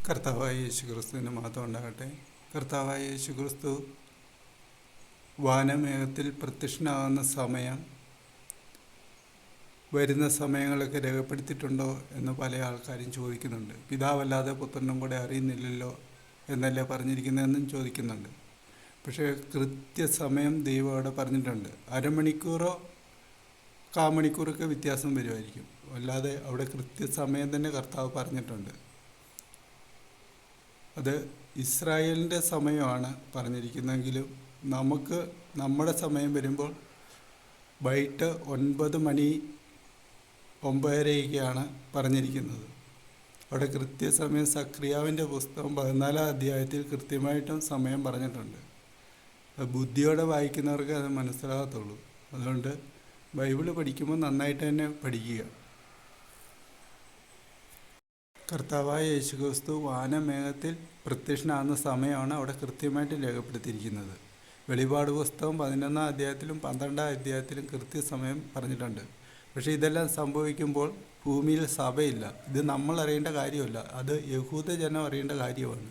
കർത്താവായ യേശു ക്രിസ്തുവിന് മഹത്വം ഉണ്ടാകട്ടെ. കർത്താവായ യേശു ക്രിസ്തു വാനമേഘത്തിൽ പ്രത്യക്ഷനാകുന്ന സമയം, വരുന്ന സമയങ്ങളൊക്കെ രേഖപ്പെടുത്തിയിട്ടുണ്ടോ എന്ന് പല ആൾക്കാരും ചോദിക്കുന്നുണ്ട്. പിതാവല്ലാതെ പുത്രനും കൂടെ അറിയുന്നില്ലല്ലോ എന്നല്ലേ പറഞ്ഞിരിക്കുന്നതെന്നും ചോദിക്കുന്നുണ്ട്. പക്ഷേ കൃത്യസമയം ദൈവം അവിടെ പറഞ്ഞിട്ടുണ്ട്. അരമണിക്കൂറോ കാമണിക്കൂറൊക്കെ വ്യത്യാസം വരുമായിരിക്കും, അല്ലാതെ അവിടെ കൃത്യസമയം തന്നെ കർത്താവ് പറഞ്ഞിട്ടുണ്ട്. അത് ഇസ്രായേലിൻ്റെ സമയമാണ് പറഞ്ഞിരിക്കുന്നതെങ്കിലും നമുക്ക് നമ്മുടെ സമയം വരുമ്പോൾ വൈകിട്ട് 9 മണി 9:30 പറഞ്ഞിരിക്കുന്നത്. അവിടെ കൃത്യസമയം സക്രിയാവിൻ്റെ പുസ്തകം 14-ാം അധ്യായത്തിൽ കൃത്യമായിട്ടും സമയം പറഞ്ഞിട്ടുണ്ട്. അത് ബുദ്ധിയോടെ വായിക്കുന്നവർക്ക് അത് മനസ്സിലാകത്തുള്ളൂ. അതുകൊണ്ട് ബൈബിള് പഠിക്കുമ്പോൾ നന്നായിട്ട് തന്നെ പഠിക്കുക. കർത്താവായ യേശുക്രിസ്തു വാനമേഘത്തിൽ പ്രത്യക്ഷനാകുന്ന സമയമാണ് അവിടെ കൃത്യമായിട്ട് രേഖപ്പെടുത്തിയിരിക്കുന്നത്. വെളിപാട് പുസ്തകം 11-ാം അധ്യായത്തിലും 12-ാം അധ്യായത്തിലും കൃത്യസമയം പറഞ്ഞിട്ടുണ്ട്. പക്ഷേ ഇതെല്ലാം സംഭവിക്കുമ്പോൾ ഭൂമിയിൽ സഭയില്ല. ഇത് നമ്മൾ അറിയേണ്ട കാര്യമല്ല, അത് യഹൂദ ജനം അറിയേണ്ട കാര്യമാണ്.